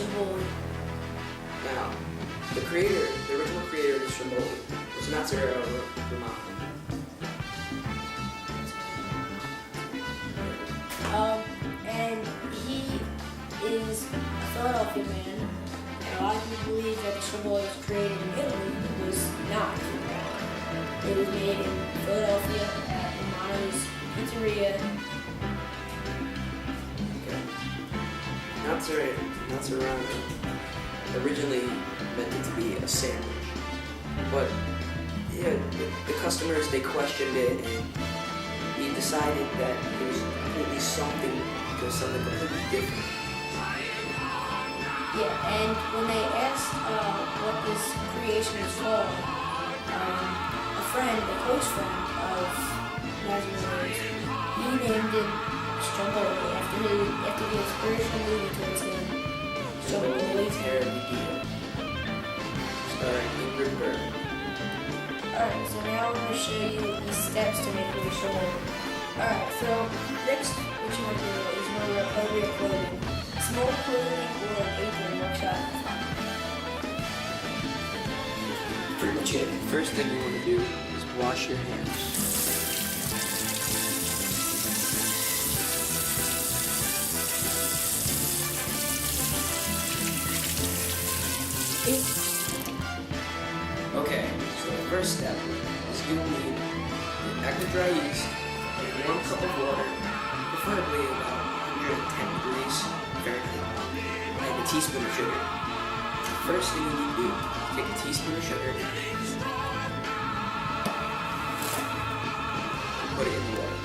stromboli. Now, the original creator of the stromboli was Mozzarella Romano. And he is a Philadelphia man, and a lot of people believe that the stromboli was created in Italy. It was not. It was made in Philadelphia at Romano's Pizzeria. Okay. Mozzarella originally meant it to be a sandwich, but yeah, the customers, they questioned it, and he decided that it was something completely different. Yeah, and when they asked what this creation is called, a close friend of Mazzarelli's, he named it stromboli after the inspirational movie towards him. Stromboli. Starring Ingrid Berg. Alright, so now I'm going to show you the steps to making the stromboli. Alright, so next what you want to do is wear appropriate clothing. Small clothing or an apron works out. Pretty much it. First thing you want to do is wash your hands. Okay, so the first step is you will need a pack of dry yeast, a warm cup of water, preferably about 110 degrees Fahrenheit, and a teaspoon of sugar. First thing you need to do, take a teaspoon of sugar, put it in the water.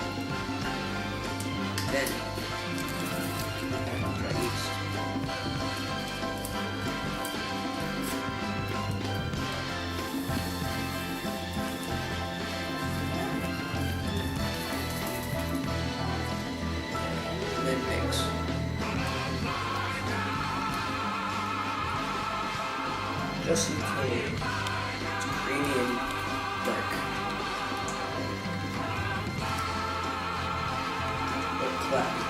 Then, dry yeast. Then mix. Just until it's creamy and dark. But cloudy.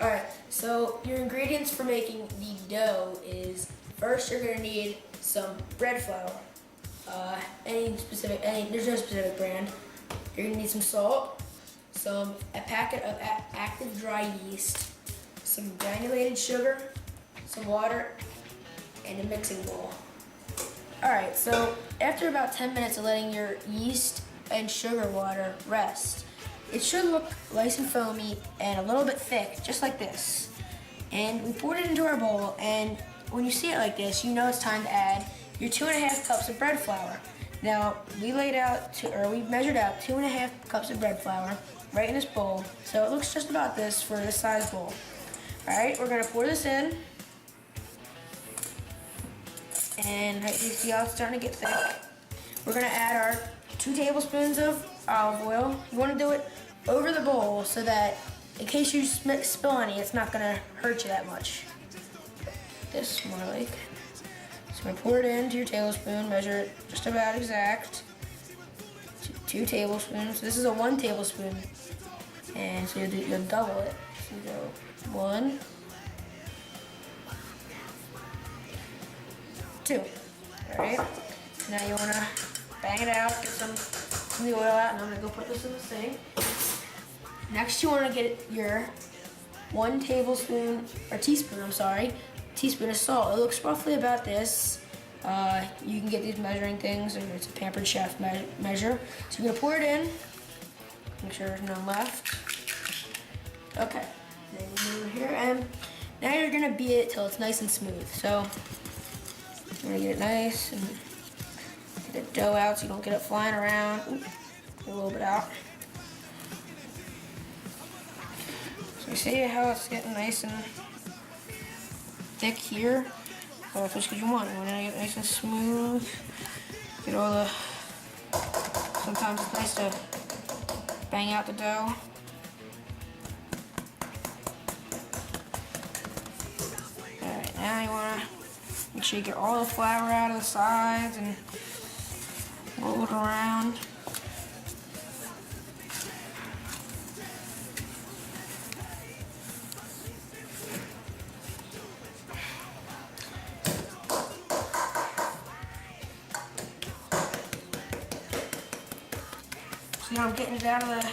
Alright, so your ingredients for making the dough is, first you're going to need some bread flour. There's no specific brand. You're going to need some salt, a packet of active dry yeast, some granulated sugar, some water, and a mixing bowl. Alright, so after about 10 minutes of letting your yeast and sugar water rest, it should look nice and foamy and a little bit thick, just like this. And we poured it into our bowl, and when you see it like this, you know it's time to add your 2.5 cups of bread flour. Now, we measured out 2.5 cups of bread flour right in this bowl, so it looks just about this for this size bowl. Alright, we're going to pour this in, and you see how it's starting to get thick. We're going to add our 2 tablespoons of olive oil. You want to do it over the bowl so that in case you spill any, it's not going to hurt you that much. This more like. So I'm going to pour it into your tablespoon, measure it just about exact. 2 tablespoons. This is a 1 tablespoon. And so you'll double it. So you go 1, 2. Alright. Now you want to bang it out, get some of the oil out, and I'm going to go put this in the sink. Next you want to get your 1 tablespoon, or teaspoon, teaspoon of salt. It looks roughly about this. You can get these measuring things, and it's a Pampered Chef measure. So you're going to pour it in, make sure there's none left. Okay, then you move here, and now you're going to beat it till it's nice and smooth. So you're going to get it nice and get the dough out so you don't get it flying around. Ooh, get a little bit out. So you see how it's getting nice and thick here? That's what you want. You want to get it nice and smooth. Get all the... Sometimes it's nice to bang out the dough. Alright, now you want to make sure you get all the flour out of the sides and roll it around. So now I'm getting it out of the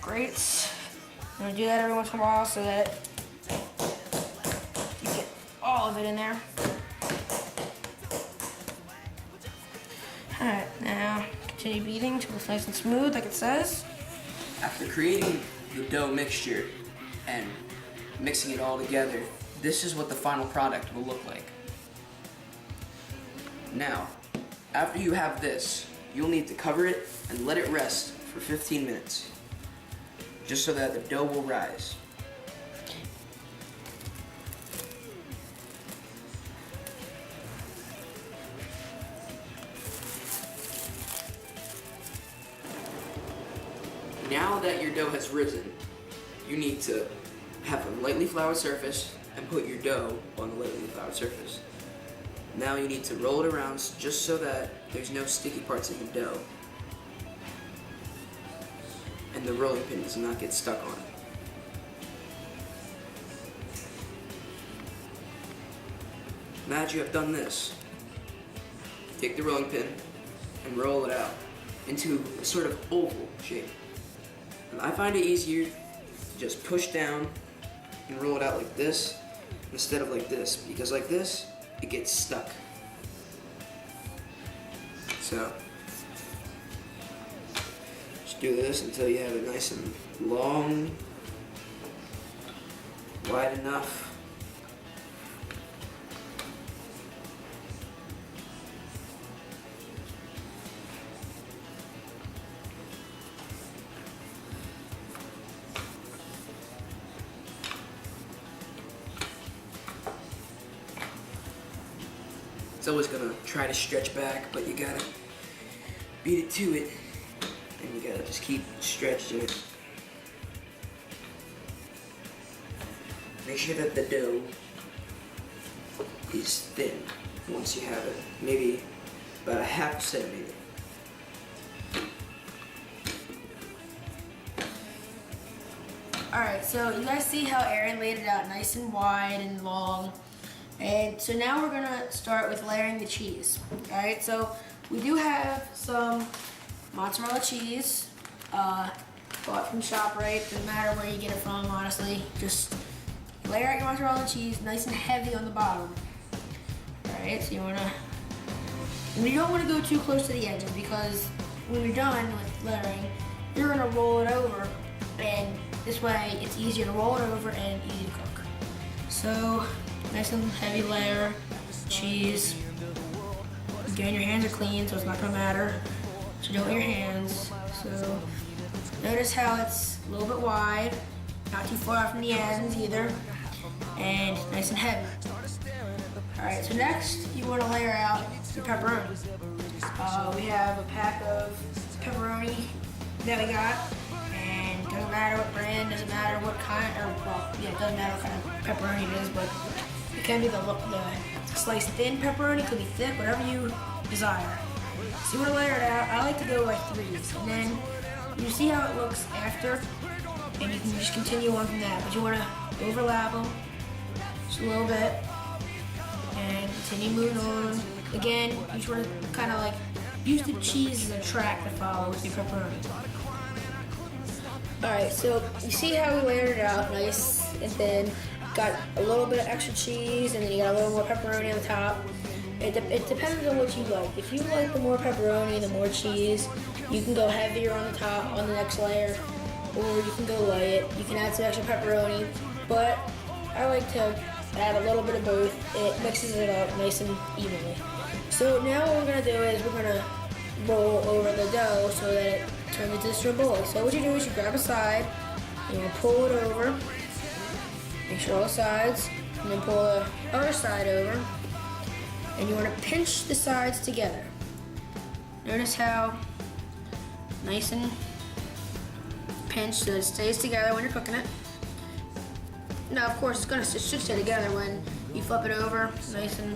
grates. I'm gonna do that every once in a while so that you get all of it in there. Alright, now continue beating until it's nice and smooth like it says. After creating the dough mixture and mixing it all together, this is what the final product will look like. Now, after you have this, you'll need to cover it and let it rest for 15 minutes, just so that the dough will rise. Now that your dough has risen, you need to have a lightly floured surface and put your dough on the lightly floured surface. Now you need to roll it around just so that there's no sticky parts of the dough and the rolling pin does not get stuck on it. Now that you have done this, take the rolling pin and roll it out into a sort of oval shape. And I find it easier to just push down and roll it out like this instead of like this, because like this, it gets stuck. So, just do this until you have it nice and long, wide enough. It's always gonna try to stretch back, but you gotta beat it to it, and you gotta just keep stretching it. Make sure that the dough is thin once you have it, maybe about a half a centimeter. Alright, so you guys see how Aaron laid it out nice and wide and long. And so now we're gonna start with layering the cheese. Alright, so we do have some mozzarella cheese, bought from ShopRite. Doesn't matter where you get it from, honestly. Just layer out your mozzarella cheese nice and heavy on the bottom. Alright, so you don't wanna go too close to the edges, because when you're done with layering, you're gonna roll it over, and this way it's easier to roll it over and easy to cook. So nice and heavy layer, cheese. Again, your hands are clean, so it's not gonna matter. So do it with your hands. So notice how it's a little bit wide, not too far off from the ends either, and nice and heavy. Alright, so next you wanna layer out your pepperoni. We have a pack of pepperoni that we got, and doesn't matter what brand, doesn't matter what kind, it doesn't matter what kind of pepperoni it is, but it can be the sliced thin pepperoni, could be thick, whatever you desire. So you want to layer it out. I like to go by threes, and then you see how it looks after, and you can just continue on from that. But you want to overlap them just a little bit, and continue moving on. Again, you just want to kind of like use the cheese as a track to follow with your pepperoni. Alright, so you see how we layered it out nice and thin. Got a little bit of extra cheese, and then you got a little more pepperoni on the top. It depends on what you like. If you like the more pepperoni, the more cheese, you can go heavier on the top, on the next layer, or you can go light. You can add some extra pepperoni, but I like to add a little bit of both. It mixes it up nice and evenly. So now what we're gonna do is we're gonna roll over the dough so that it turns into stromboli. So what you do is you grab a side, and you pull it over. Make sure all sides, and then pull the other side over, and you want to pinch the sides together. Notice how nice and pinched so it stays together when you're cooking it. Now, of course, it should stay together when you flip it over, nice and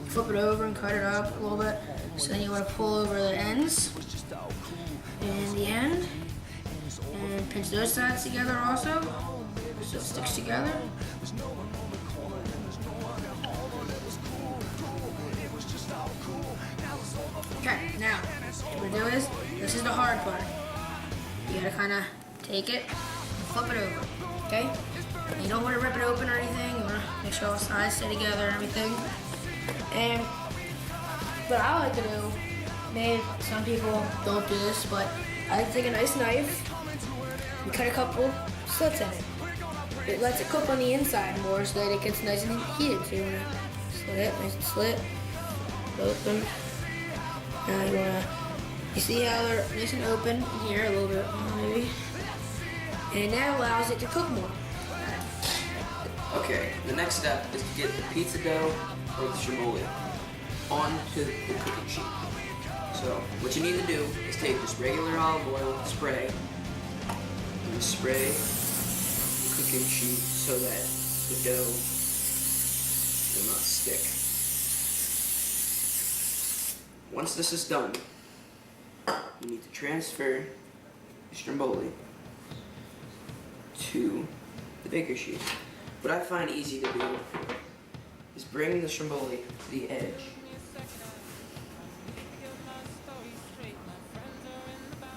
flip it over and cut it up a little bit. So then you want to pull over the ends and the end, and pinch those sides together also, so it sticks together. Okay, now, what we're gonna do is, this is the hard part. You gotta kind of take it, flip it over, okay? You don't want to rip it open or anything. You want to make sure all sides stay together and everything. And what I like to do, maybe some people don't do this, but I like to take a nice knife and cut a couple slits in it. It lets it cook on the inside more so that it gets nice and heated. So you want to slit it, nice and slit, open. Now you see how they're nice and open here a little bit maybe. And that allows it to cook more. Okay, the next step is to get the pizza dough or the stromboli onto the cooking sheet. So what you need to do is take just regular olive oil spray and just spray the cooking sheet so that the dough will not stick. Once this is done, you need to transfer the stromboli to the baker sheet. What I find easy to do is bring the stromboli to the edge.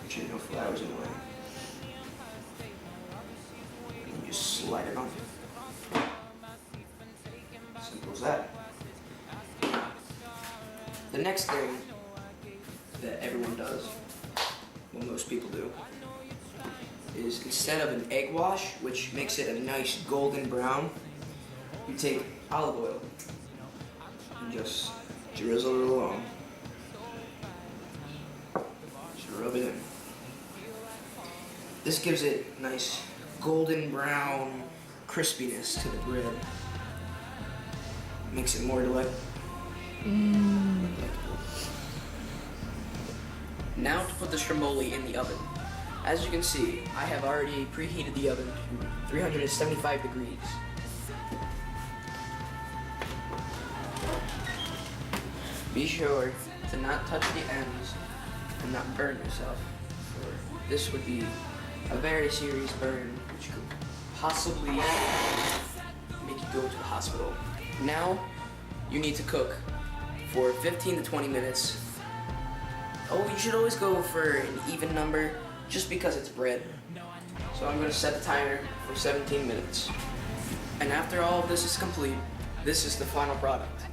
Make sure no flowers in the way. And just slide it on. Simple as that. The next thing that everyone does, well, most people do, is instead of an egg wash, which makes it a nice golden brown, you take olive oil and just drizzle it along. Just rub it in. This gives it nice golden brown crispiness to the bread. Makes it more delightful. Now to put the stromboli in the oven. As you can see, I have already preheated the oven to 375 degrees. Be sure to not touch the ends and not burn yourself, for this would be a very serious burn which could possibly make you go to the hospital. Now, you need to cook for 15 to 20 minutes. Oh, you should always go for an even number, just because it's bread. So I'm going to set the timer for 17 minutes. And after all of this is complete, this is the final product.